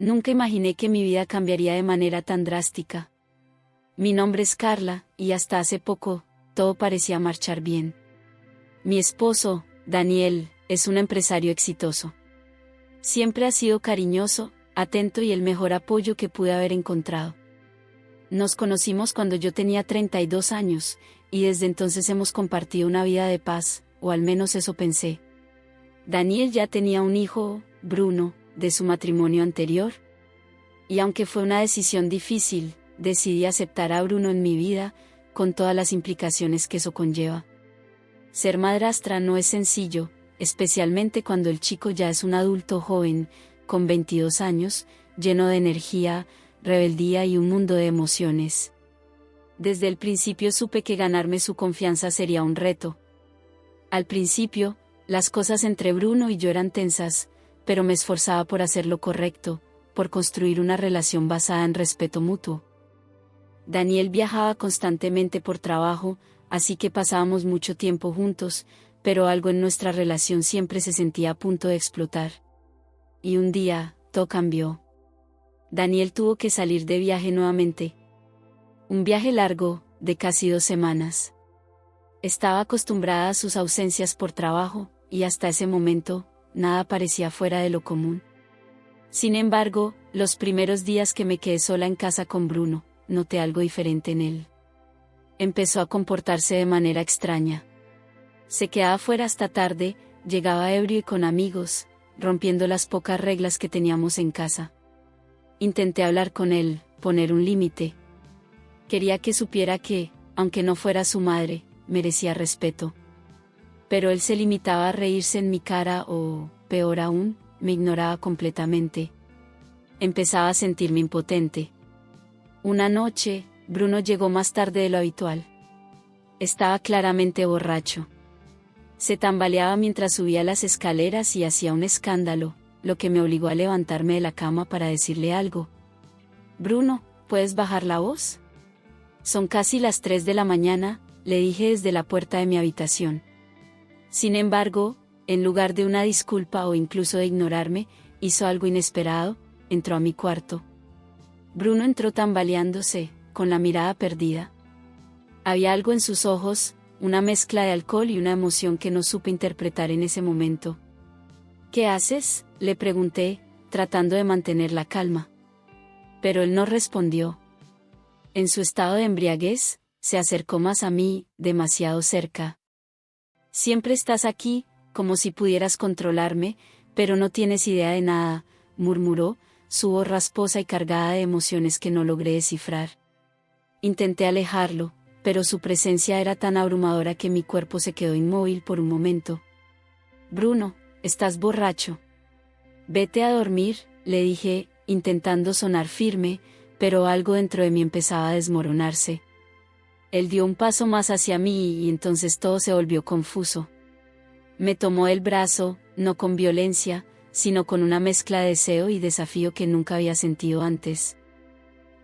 Nunca imaginé que mi vida cambiaría de manera tan drástica. Mi nombre es Carla, y hasta hace poco, todo parecía marchar bien. Mi esposo, Daniel, es un empresario exitoso. Siempre ha sido cariñoso, atento y el mejor apoyo que pude haber encontrado. Nos conocimos cuando yo tenía 32 años, y desde entonces hemos compartido una vida de paz, o al menos eso pensé. Daniel ya tenía un hijo, Bruno, de su matrimonio anterior. Y aunque fue una decisión difícil, decidí aceptar a Bruno en mi vida, con todas las implicaciones que eso conlleva. Ser madrastra no es sencillo, especialmente cuando el chico ya es un adulto joven, con 22 años, lleno de energía, rebeldía y un mundo de emociones. Desde el principio supe que ganarme su confianza sería un reto. Al principio, las cosas entre Bruno y yo eran tensas, pero me esforzaba por hacer lo correcto, por construir una relación basada en respeto mutuo. Daniel viajaba constantemente por trabajo, así que pasábamos mucho tiempo juntos, pero algo en nuestra relación siempre se sentía a punto de explotar. Y un día, todo cambió. Daniel tuvo que salir de viaje nuevamente. Un viaje largo, de casi 2 semanas. Estaba acostumbrada a sus ausencias por trabajo, y hasta ese momento, nada parecía fuera de lo común. Sin embargo, los primeros días que me quedé sola en casa con Bruno, noté algo diferente en él. Empezó a comportarse de manera extraña. Se quedaba fuera hasta tarde, llegaba ebrio y con amigos, rompiendo las pocas reglas que teníamos en casa. Intenté hablar con él, poner un límite. Quería que supiera que, aunque no fuera su madre, merecía respeto. Pero él se limitaba a reírse en mi cara o, peor aún, me ignoraba completamente. Empezaba a sentirme impotente. Una noche, Bruno llegó más tarde de lo habitual. Estaba claramente borracho. Se tambaleaba mientras subía las escaleras y hacía un escándalo, lo que me obligó a levantarme de la cama para decirle algo. «Bruno, ¿puedes bajar la voz?» «Son casi las 3 de la mañana», le dije desde la puerta de mi habitación. Sin embargo, en lugar de una disculpa o incluso de ignorarme, hizo algo inesperado, entró a mi cuarto. Bruno entró tambaleándose, con la mirada perdida. Había algo en sus ojos, una mezcla de alcohol y una emoción que no supe interpretar en ese momento. «¿Qué haces?», le pregunté, tratando de mantener la calma. Pero él no respondió. En su estado de embriaguez, se acercó más a mí, demasiado cerca. «Siempre estás aquí, como si pudieras controlarme, pero no tienes idea de nada», murmuró, su voz rasposa y cargada de emociones que no logré descifrar. Intenté alejarlo, pero su presencia era tan abrumadora que mi cuerpo se quedó inmóvil por un momento. «Bruno, estás borracho. Vete a dormir», le dije, intentando sonar firme, pero algo dentro de mí empezaba a desmoronarse. Él dio un paso más hacia mí y entonces todo se volvió confuso. Me tomó el brazo, no con violencia, sino con una mezcla de deseo y desafío que nunca había sentido antes.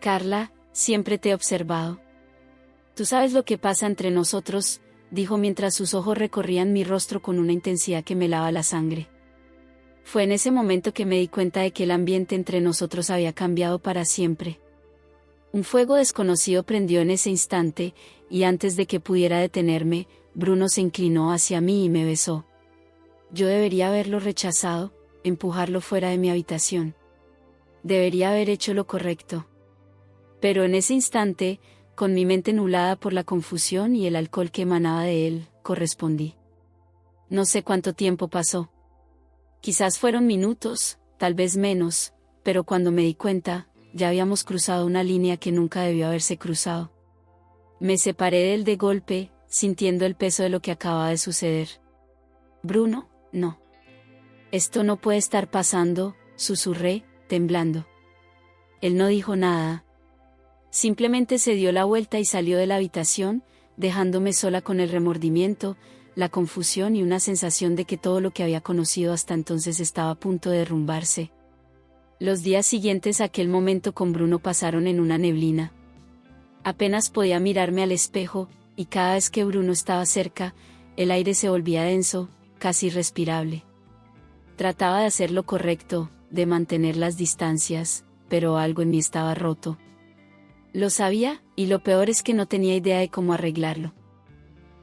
«Carla, siempre te he observado. Tú sabes lo que pasa entre nosotros», dijo mientras sus ojos recorrían mi rostro con una intensidad que me helaba la sangre. Fue en ese momento que me di cuenta de que el ambiente entre nosotros había cambiado para siempre. Un fuego desconocido prendió en ese instante, y antes de que pudiera detenerme, Bruno se inclinó hacia mí y me besó. Yo debería haberlo rechazado, empujarlo fuera de mi habitación. Debería haber hecho lo correcto. Pero en ese instante, con mi mente nublada por la confusión y el alcohol que emanaba de él, correspondí. No sé cuánto tiempo pasó. Quizás fueron minutos, tal vez menos, pero cuando me di cuenta, ya habíamos cruzado una línea que nunca debió haberse cruzado. Me separé de él de golpe, sintiendo el peso de lo que acababa de suceder. «Bruno, no. Esto no puede estar pasando», susurré, temblando. Él no dijo nada. Simplemente se dio la vuelta y salió de la habitación, dejándome sola con el remordimiento, la confusión y una sensación de que todo lo que había conocido hasta entonces estaba a punto de derrumbarse. Los días siguientes a aquel momento con Bruno pasaron en una neblina. Apenas podía mirarme al espejo, y cada vez que Bruno estaba cerca, el aire se volvía denso, casi irrespirable. Trataba de hacer lo correcto, de mantener las distancias, pero algo en mí estaba roto. Lo sabía, y lo peor es que no tenía idea de cómo arreglarlo.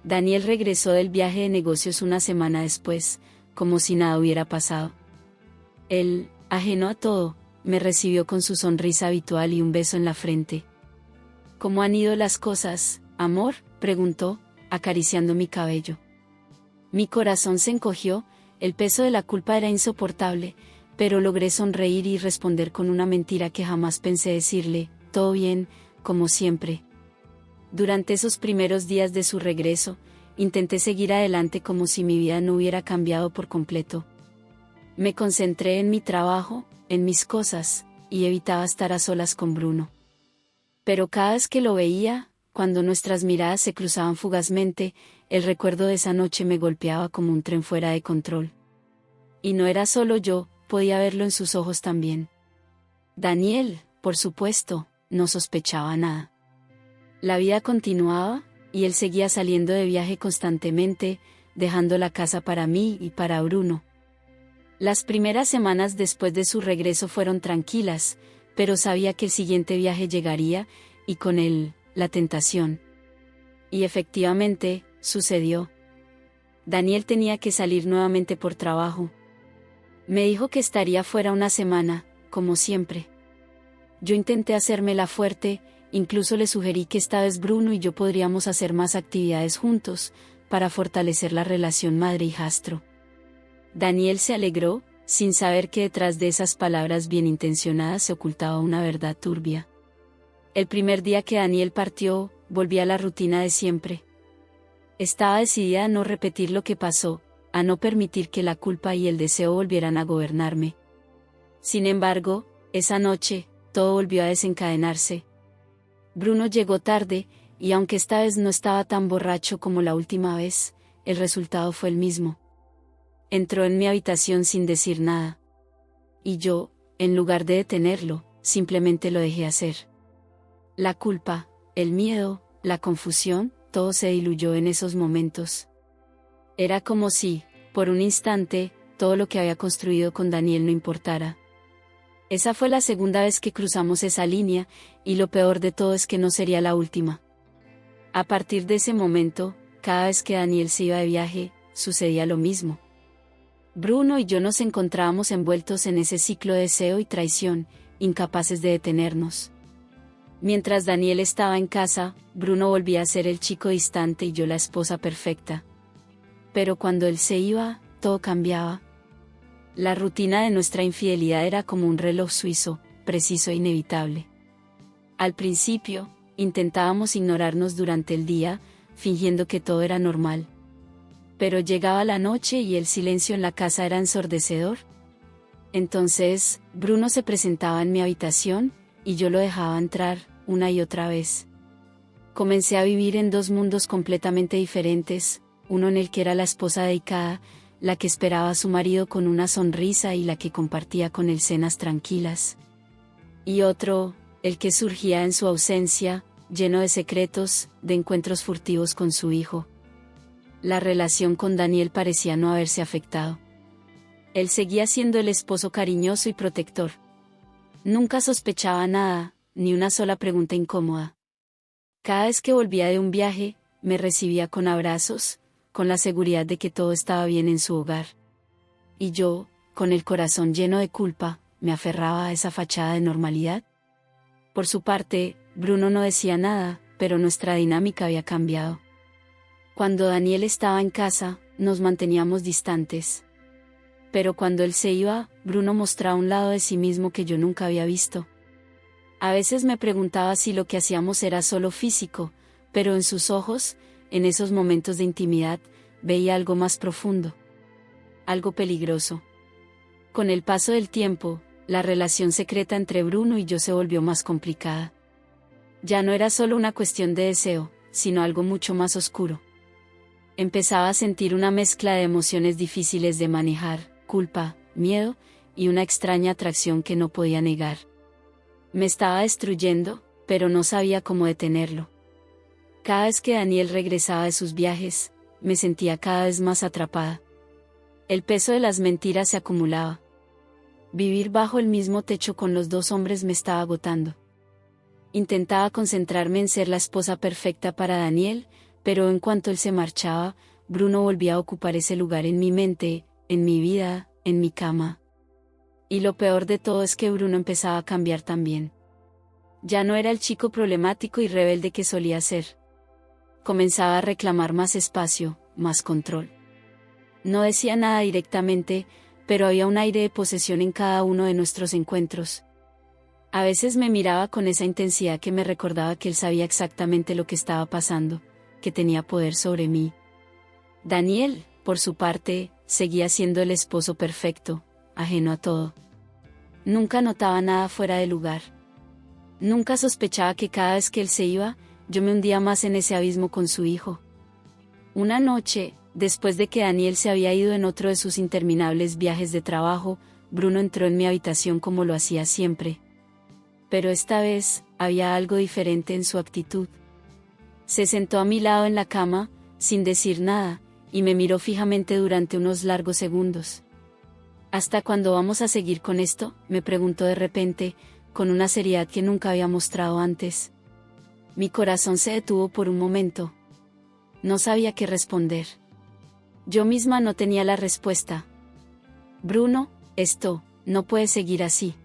Daniel regresó del viaje de negocios una semana después, como si nada hubiera pasado. Él, ajeno a todo, me recibió con su sonrisa habitual y un beso en la frente. ¿Cómo han ido las cosas, amor?, preguntó, acariciando mi cabello. Mi corazón se encogió, el peso de la culpa era insoportable, pero logré sonreír y responder con una mentira que jamás pensé decirle: todo bien, como siempre. Durante esos primeros días de su regreso, intenté seguir adelante como si mi vida no hubiera cambiado por completo. Me concentré en mi trabajo, en mis cosas, y evitaba estar a solas con Bruno. Pero cada vez que lo veía, cuando nuestras miradas se cruzaban fugazmente, el recuerdo de esa noche me golpeaba como un tren fuera de control. Y no era solo yo, podía verlo en sus ojos también. Daniel, por supuesto, no sospechaba nada. La vida continuaba, y él seguía saliendo de viaje constantemente, dejando la casa para mí y para Bruno. Las primeras semanas después de su regreso fueron tranquilas, pero sabía que el siguiente viaje llegaría, y con él, la tentación. Y efectivamente, sucedió. Daniel tenía que salir nuevamente por trabajo. Me dijo que estaría fuera una semana, como siempre. Yo intenté hacérmela fuerte, incluso le sugerí que esta vez Bruno y yo podríamos hacer más actividades juntos, para fortalecer la relación madre-hijastro. Daniel se alegró, sin saber que detrás de esas palabras bien intencionadas se ocultaba una verdad turbia. El primer día que Daniel partió, volví a la rutina de siempre. Estaba decidida a no repetir lo que pasó, a no permitir que la culpa y el deseo volvieran a gobernarme. Sin embargo, esa noche, todo volvió a desencadenarse. Bruno llegó tarde, y aunque esta vez no estaba tan borracho como la última vez, el resultado fue el mismo. Entró en mi habitación sin decir nada. Y yo, en lugar de detenerlo, simplemente lo dejé hacer. La culpa, el miedo, la confusión, todo se diluyó en esos momentos. Era como si, por un instante, todo lo que había construido con Daniel no importara. Esa fue la segunda vez que cruzamos esa línea, y lo peor de todo es que no sería la última. A partir de ese momento, cada vez que Daniel se iba de viaje, sucedía lo mismo. Bruno y yo nos encontrábamos envueltos en ese ciclo de deseo y traición, incapaces de detenernos. Mientras Daniel estaba en casa, Bruno volvía a ser el chico distante y yo la esposa perfecta. Pero cuando él se iba, todo cambiaba. La rutina de nuestra infidelidad era como un reloj suizo, preciso e inevitable. Al principio, intentábamos ignorarnos durante el día, fingiendo que todo era normal. Pero llegaba la noche y el silencio en la casa era ensordecedor. Entonces, Bruno se presentaba en mi habitación, y yo lo dejaba entrar, una y otra vez. Comencé a vivir en dos mundos completamente diferentes, uno en el que era la esposa dedicada, la que esperaba a su marido con una sonrisa y la que compartía con él cenas tranquilas. Y otro, el que surgía en su ausencia, lleno de secretos, de encuentros furtivos con su hijo. La relación con Daniel parecía no haberse afectado. Él seguía siendo el esposo cariñoso y protector. Nunca sospechaba nada, ni una sola pregunta incómoda. Cada vez que volvía de un viaje, me recibía con abrazos, con la seguridad de que todo estaba bien en su hogar. Y yo, con el corazón lleno de culpa, me aferraba a esa fachada de normalidad. Por su parte, Bruno no decía nada, pero nuestra dinámica había cambiado. Cuando Daniel estaba en casa, nos manteníamos distantes. Pero cuando él se iba, Bruno mostraba un lado de sí mismo que yo nunca había visto. A veces me preguntaba si lo que hacíamos era solo físico, pero en sus ojos, en esos momentos de intimidad, veía algo más profundo. Algo peligroso. Con el paso del tiempo, la relación secreta entre Bruno y yo se volvió más complicada. Ya no era solo una cuestión de deseo, sino algo mucho más oscuro. Empezaba a sentir una mezcla de emociones difíciles de manejar, culpa, miedo, y una extraña atracción que no podía negar. Me estaba destruyendo, pero no sabía cómo detenerlo. Cada vez que Daniel regresaba de sus viajes, me sentía cada vez más atrapada. El peso de las mentiras se acumulaba. Vivir bajo el mismo techo con los dos hombres me estaba agotando. Intentaba concentrarme en ser la esposa perfecta para Daniel, pero en cuanto él se marchaba, Bruno volvía a ocupar ese lugar en mi mente, en mi vida, en mi cama. Y lo peor de todo es que Bruno empezaba a cambiar también. Ya no era el chico problemático y rebelde que solía ser. Comenzaba a reclamar más espacio, más control. No decía nada directamente, pero había un aire de posesión en cada uno de nuestros encuentros. A veces me miraba con esa intensidad que me recordaba que él sabía exactamente lo que estaba pasando, que tenía poder sobre mí. Daniel, por su parte, seguía siendo el esposo perfecto, ajeno a todo. Nunca notaba nada fuera de lugar. Nunca sospechaba que cada vez que él se iba, yo me hundía más en ese abismo con su hijo. Una noche, después de que Daniel se había ido en otro de sus interminables viajes de trabajo, Bruno entró en mi habitación como lo hacía siempre. Pero esta vez, había algo diferente en su actitud. Se sentó a mi lado en la cama, sin decir nada, y me miró fijamente durante unos largos segundos. ¿Hasta cuándo vamos a seguir con esto?, me preguntó de repente, con una seriedad que nunca había mostrado antes. Mi corazón se detuvo por un momento. No sabía qué responder. Yo misma no tenía la respuesta. Bruno, esto no puede seguir así.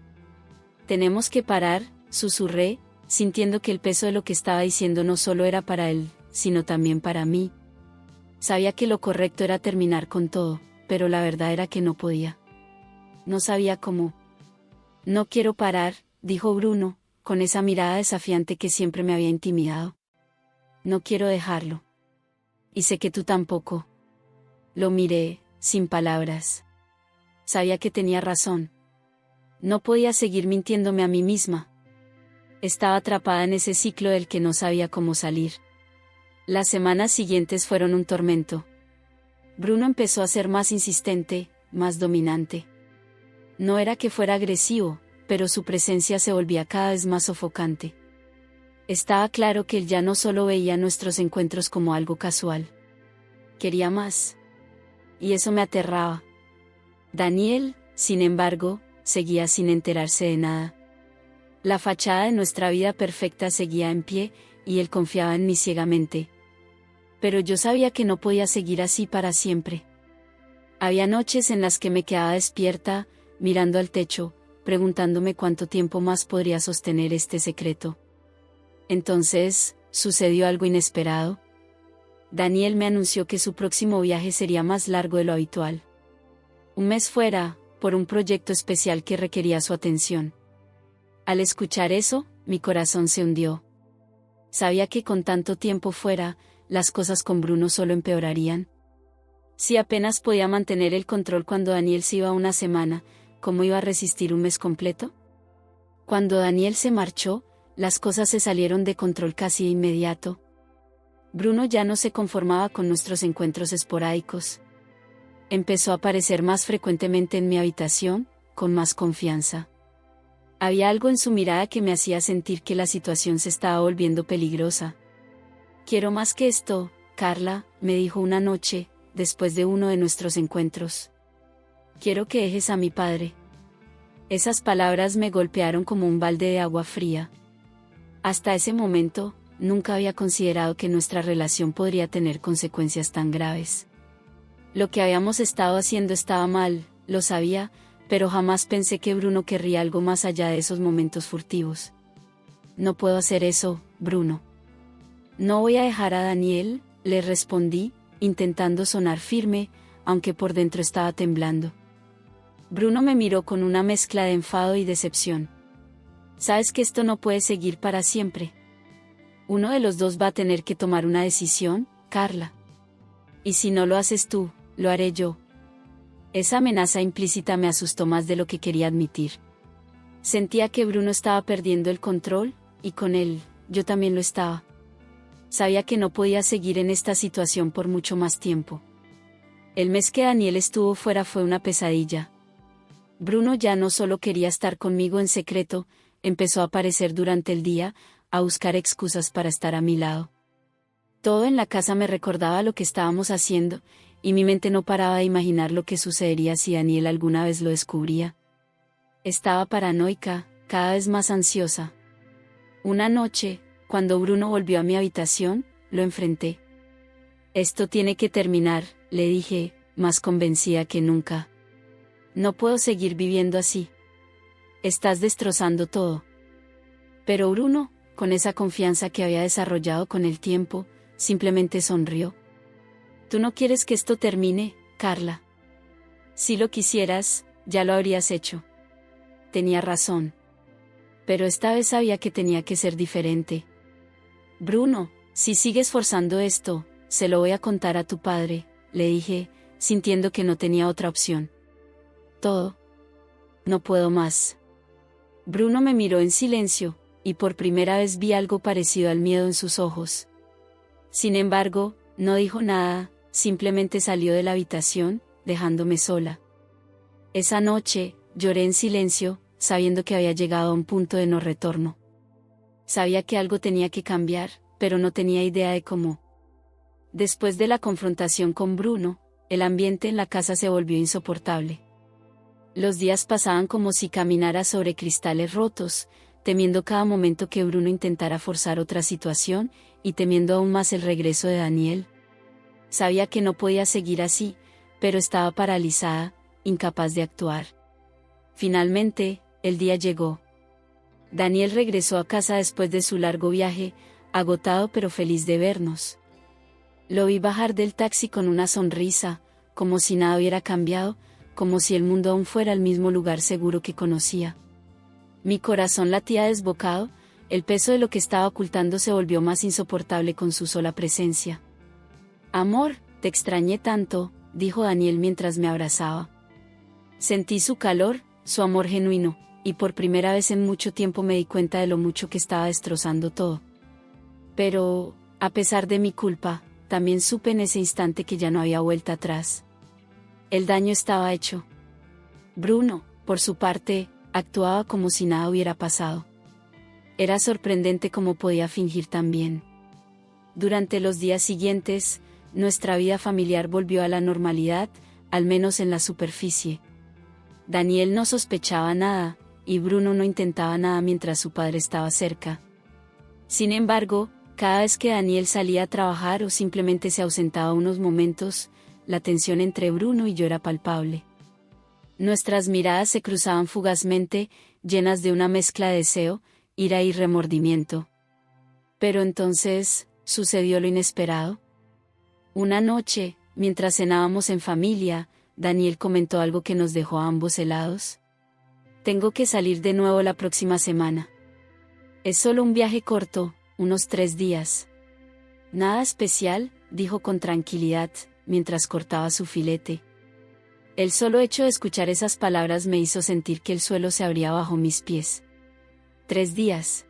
Tenemos que parar, susurré, sintiendo que el peso de lo que estaba diciendo no solo era para él, sino también para mí. Sabía que lo correcto era terminar con todo, pero la verdad era que no podía. No sabía cómo. No quiero parar, dijo Bruno, con esa mirada desafiante que siempre me había intimidado. No quiero dejarlo. Y sé que tú tampoco. Lo miré, sin palabras. Sabía que tenía razón. No podía seguir mintiéndome a mí misma. Estaba atrapada en ese ciclo del que no sabía cómo salir. Las semanas siguientes fueron un tormento. Bruno empezó a ser más insistente, más dominante. No era que fuera agresivo, pero su presencia se volvía cada vez más sofocante. Estaba claro que él ya no solo veía nuestros encuentros como algo casual. Quería más. Y eso me aterraba. Daniel, sin embargo, seguía sin enterarse de nada. La fachada de nuestra vida perfecta seguía en pie, y él confiaba en mí ciegamente. Pero yo sabía que no podía seguir así para siempre. Había noches en las que me quedaba despierta, mirando al techo, preguntándome cuánto tiempo más podría sostener este secreto. Entonces, sucedió algo inesperado. Daniel me anunció que su próximo viaje sería más largo de lo habitual. Un mes fuera, por un proyecto especial que requería su atención. Al escuchar eso, mi corazón se hundió. Sabía que con tanto tiempo fuera, las cosas con Bruno solo empeorarían. Si apenas podía mantener el control cuando Daniel se iba una semana, ¿cómo iba a resistir un mes completo? Cuando Daniel se marchó, las cosas se salieron de control casi de inmediato. Bruno ya no se conformaba con nuestros encuentros esporádicos. Empezó a aparecer más frecuentemente en mi habitación, con más confianza. Había algo en su mirada que me hacía sentir que la situación se estaba volviendo peligrosa. Quiero más que esto, Carla, me dijo una noche, después de uno de nuestros encuentros. Quiero que dejes a mi padre. Esas palabras me golpearon como un balde de agua fría. Hasta ese momento, nunca había considerado que nuestra relación podría tener consecuencias tan graves. Lo que habíamos estado haciendo estaba mal, lo sabía, pero jamás pensé que Bruno querría algo más allá de esos momentos furtivos. No puedo hacer eso, Bruno. No voy a dejar a Daniel, le respondí, intentando sonar firme, aunque por dentro estaba temblando. Bruno me miró con una mezcla de enfado y decepción. Sabes que esto no puede seguir para siempre. Uno de los dos va a tener que tomar una decisión, Carla. Y si no lo haces tú, lo haré yo. Esa amenaza implícita me asustó más de lo que quería admitir. Sentía que Bruno estaba perdiendo el control, y con él, yo también lo estaba. Sabía que no podía seguir en esta situación por mucho más tiempo. El mes que Daniel estuvo fuera fue una pesadilla. Bruno ya no solo quería estar conmigo en secreto, empezó a aparecer durante el día, a buscar excusas para estar a mi lado. Todo en la casa me recordaba lo que estábamos haciendo, y mi mente no paraba de imaginar lo que sucedería si Daniel alguna vez lo descubría. Estaba paranoica, cada vez más ansiosa. Una noche, cuando Bruno volvió a mi habitación, lo enfrenté. Esto tiene que terminar, le dije, más convencida que nunca. No puedo seguir viviendo así. Estás destrozando todo. Pero Bruno, con esa confianza que había desarrollado con el tiempo, simplemente sonrió. Tú no quieres que esto termine, Carla. Si lo quisieras, ya lo habrías hecho. Tenía razón. Pero esta vez sabía que tenía que ser diferente. Bruno, si sigues forzando esto, se lo voy a contar a tu padre, le dije, sintiendo que no tenía otra opción. Todo. No puedo más. Bruno me miró en silencio, y por primera vez vi algo parecido al miedo en sus ojos. Sin embargo, no dijo nada, simplemente salió de la habitación, dejándome sola. Esa noche, lloré en silencio, sabiendo que había llegado a un punto de no retorno. Sabía que algo tenía que cambiar, pero no tenía idea de cómo. Después de la confrontación con Bruno, el ambiente en la casa se volvió insoportable. Los días pasaban como si caminara sobre cristales rotos, temiendo cada momento que Bruno intentara forzar otra situación, y temiendo aún más el regreso de Daniel. Sabía que no podía seguir así, pero estaba paralizada, incapaz de actuar. Finalmente, el día llegó. Daniel regresó a casa después de su largo viaje, agotado pero feliz de vernos. Lo vi bajar del taxi con una sonrisa, como si nada hubiera cambiado, como si el mundo aún fuera el mismo lugar seguro que conocía. Mi corazón latía desbocado, el peso de lo que estaba ocultando se volvió más insoportable con su sola presencia. Amor, te extrañé tanto, dijo Daniel mientras me abrazaba. Sentí su calor, su amor genuino, y por primera vez en mucho tiempo me di cuenta de lo mucho que estaba destrozando todo. Pero, a pesar de mi culpa, también supe en ese instante que ya no había vuelta atrás. El daño estaba hecho. Bruno, por su parte, actuaba como si nada hubiera pasado. Era sorprendente cómo podía fingir tan bien. Durante los días siguientes, nuestra vida familiar volvió a la normalidad, al menos en la superficie. Daniel no sospechaba nada, y Bruno no intentaba nada mientras su padre estaba cerca. Sin embargo, cada vez que Daniel salía a trabajar o simplemente se ausentaba unos momentos, la tensión entre Bruno y yo era palpable. Nuestras miradas se cruzaban fugazmente, llenas de una mezcla de deseo, ira y remordimiento. Pero entonces, sucedió lo inesperado. Una noche, mientras cenábamos en familia, Daniel comentó algo que nos dejó a ambos helados. Tengo que salir de nuevo la próxima semana. Es solo un viaje corto, unos 3 días. Nada especial, dijo con tranquilidad, mientras cortaba su filete. El solo hecho de escuchar esas palabras me hizo sentir que el suelo se abría bajo mis pies. 3 días.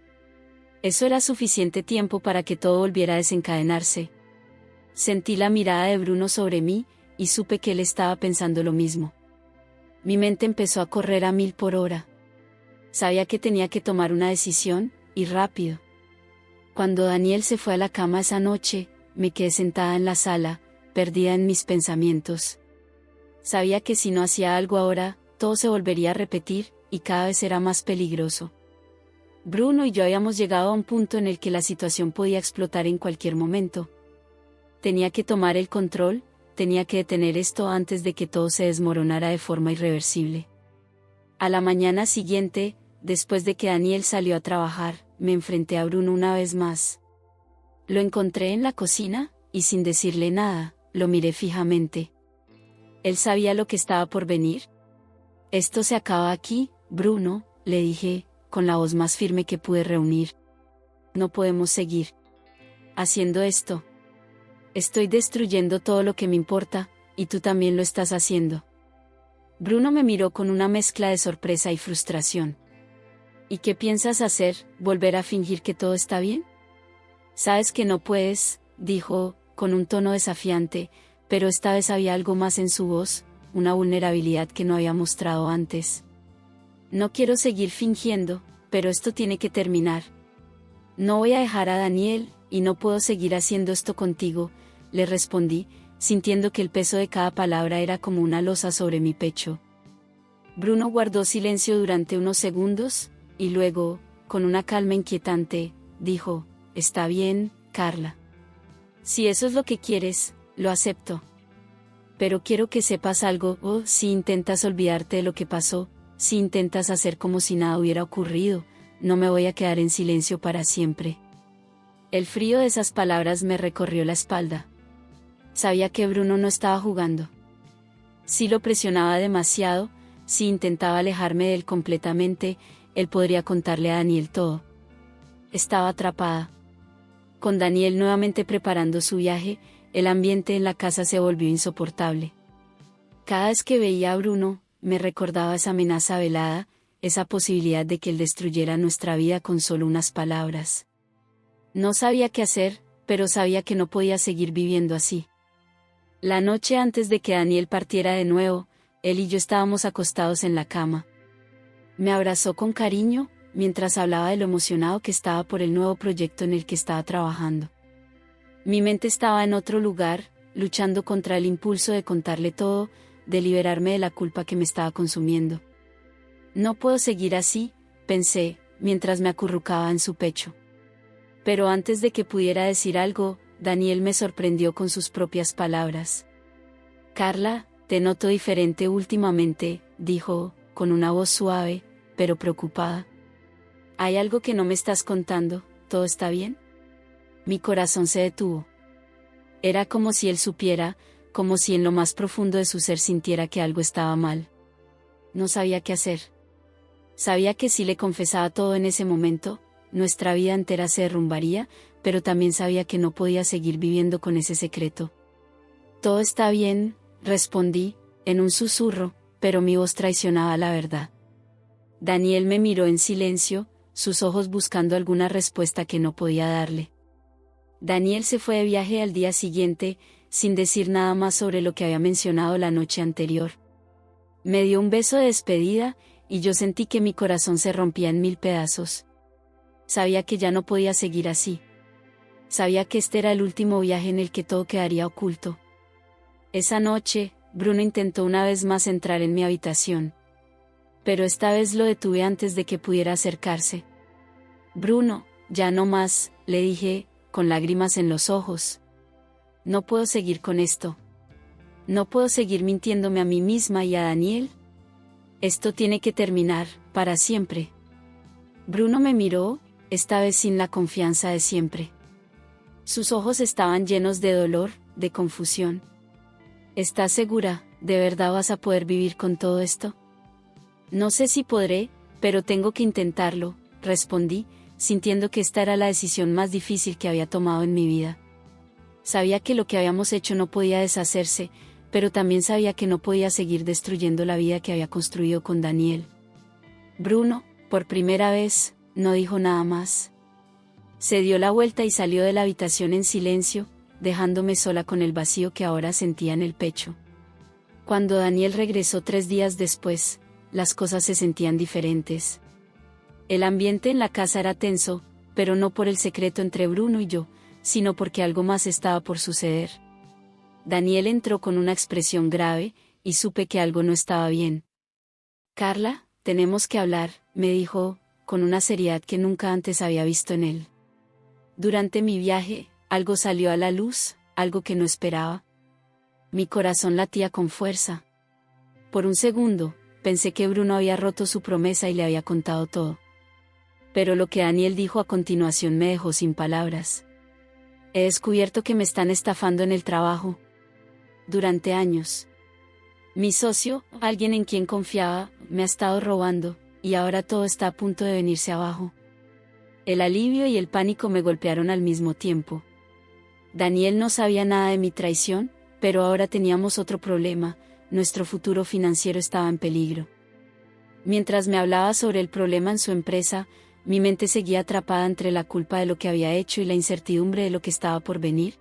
Eso era suficiente tiempo para que todo volviera a desencadenarse. Sentí la mirada de Bruno sobre mí, y supe que él estaba pensando lo mismo. Mi mente empezó a correr a 1000 por hora. Sabía que tenía que tomar una decisión, y rápido. Cuando Daniel se fue a la cama esa noche, me quedé sentada en la sala, perdida en mis pensamientos. Sabía que si no hacía algo ahora, todo se volvería a repetir, y cada vez era más peligroso. Bruno y yo habíamos llegado a un punto en el que la situación podía explotar en cualquier momento. Tenía que tomar el control, tenía que detener esto antes de que todo se desmoronara de forma irreversible. A la mañana siguiente, después de que Daniel salió a trabajar, me enfrenté a Bruno una vez más. Lo encontré en la cocina, y sin decirle nada, lo miré fijamente. ¿Él sabía lo que estaba por venir? Esto se acaba aquí, Bruno, le dije, con la voz más firme que pude reunir. No podemos seguir haciendo esto. Estoy destruyendo todo lo que me importa, y tú también lo estás haciendo. Bruno me miró con una mezcla de sorpresa y frustración. ¿Y qué piensas hacer, volver a fingir que todo está bien? Sabes que no puedes, dijo, con un tono desafiante, pero esta vez había algo más en su voz, una vulnerabilidad que no había mostrado antes. No quiero seguir fingiendo, pero esto tiene que terminar. No voy a dejar a Daniel, y no puedo seguir haciendo esto contigo, le respondí, sintiendo que el peso de cada palabra era como una losa sobre mi pecho. Bruno guardó silencio durante unos segundos, y luego, con una calma inquietante, dijo, «Está bien, Carla. Si eso es lo que quieres, lo acepto. Pero quiero que sepas algo, si intentas olvidarte de lo que pasó, si intentas hacer como si nada hubiera ocurrido, no me voy a quedar en silencio para siempre». El frío de esas palabras me recorrió la espalda. Sabía que Bruno no estaba jugando. Si lo presionaba demasiado, si intentaba alejarme de él completamente, él podría contarle a Daniel todo. Estaba atrapada. Con Daniel nuevamente preparando su viaje, el ambiente en la casa se volvió insoportable. Cada vez que veía a Bruno, me recordaba esa amenaza velada, esa posibilidad de que él destruyera nuestra vida con solo unas palabras. No sabía qué hacer, pero sabía que no podía seguir viviendo así. La noche antes de que Daniel partiera de nuevo, él y yo estábamos acostados en la cama. Me abrazó con cariño, mientras hablaba de lo emocionado que estaba por el nuevo proyecto en el que estaba trabajando. Mi mente estaba en otro lugar, luchando contra el impulso de contarle todo, de liberarme de la culpa que me estaba consumiendo. No puedo seguir así, pensé, mientras me acurrucaba en su pecho. Pero antes de que pudiera decir algo, Daniel me sorprendió con sus propias palabras. «Carla, te noto diferente últimamente», dijo, con una voz suave, pero preocupada. «¿Hay algo que no me estás contando? ¿Todo está bien?» Mi corazón se detuvo. Era como si él supiera, como si en lo más profundo de su ser sintiera que algo estaba mal. No sabía qué hacer. Sabía que si le confesaba todo en ese momento, nuestra vida entera se derrumbaría, pero también sabía que no podía seguir viviendo con ese secreto. «Todo está bien», respondí, en un susurro, pero mi voz traicionaba la verdad. Daniel me miró en silencio, sus ojos buscando alguna respuesta que no podía darle. Daniel se fue de viaje al día siguiente, sin decir nada más sobre lo que había mencionado la noche anterior. Me dio un beso de despedida, y yo sentí que mi corazón se rompía en 1000 pedazos. Sabía que ya no podía seguir así. Sabía que este era el último viaje en el que todo quedaría oculto. Esa noche, Bruno intentó una vez más entrar en mi habitación. Pero esta vez lo detuve antes de que pudiera acercarse. «Bruno, ya no más», le dije, con lágrimas en los ojos. «No puedo seguir con esto. No puedo seguir mintiéndome a mí misma y a Daniel. Esto tiene que terminar, para siempre». Bruno me miró, esta vez sin la confianza de siempre. Sus ojos estaban llenos de dolor, de confusión. «¿Estás segura? ¿De verdad vas a poder vivir con todo esto?» «No sé si podré, pero tengo que intentarlo», respondí, sintiendo que esta era la decisión más difícil que había tomado en mi vida. Sabía que lo que habíamos hecho no podía deshacerse, pero también sabía que no podía seguir destruyendo la vida que había construido con Daniel. Bruno, por primera vez, no dijo nada más. Se dio la vuelta y salió de la habitación en silencio, dejándome sola con el vacío que ahora sentía en el pecho. Cuando Daniel regresó 3 días después, las cosas se sentían diferentes. El ambiente en la casa era tenso, pero no por el secreto entre Bruno y yo, sino porque algo más estaba por suceder. Daniel entró con una expresión grave, y supe que algo no estaba bien. «Carla, tenemos que hablar», me dijo, con una seriedad que nunca antes había visto en él. Durante mi viaje, algo salió a la luz, algo que no esperaba. Mi corazón latía con fuerza. Por un segundo, pensé que Bruno había roto su promesa y le había contado todo. Pero lo que Daniel dijo a continuación me dejó sin palabras. «He descubierto que me están estafando en el trabajo. Durante años. Mi socio, alguien en quien confiaba, me ha estado robando, y ahora todo está a punto de venirse abajo». El alivio y el pánico me golpearon al mismo tiempo. Daniel no sabía nada de mi traición, pero ahora teníamos otro problema, nuestro futuro financiero estaba en peligro. Mientras me hablaba sobre el problema en su empresa, mi mente seguía atrapada entre la culpa de lo que había hecho y la incertidumbre de lo que estaba por venir.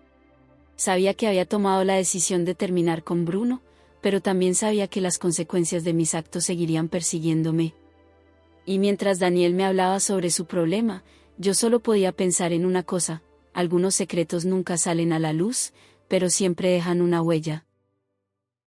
Sabía que había tomado la decisión de terminar con Bruno, pero también sabía que las consecuencias de mis actos seguirían persiguiéndome. Y mientras Daniel me hablaba sobre su problema, yo solo podía pensar en una cosa: algunos secretos nunca salen a la luz, pero siempre dejan una huella.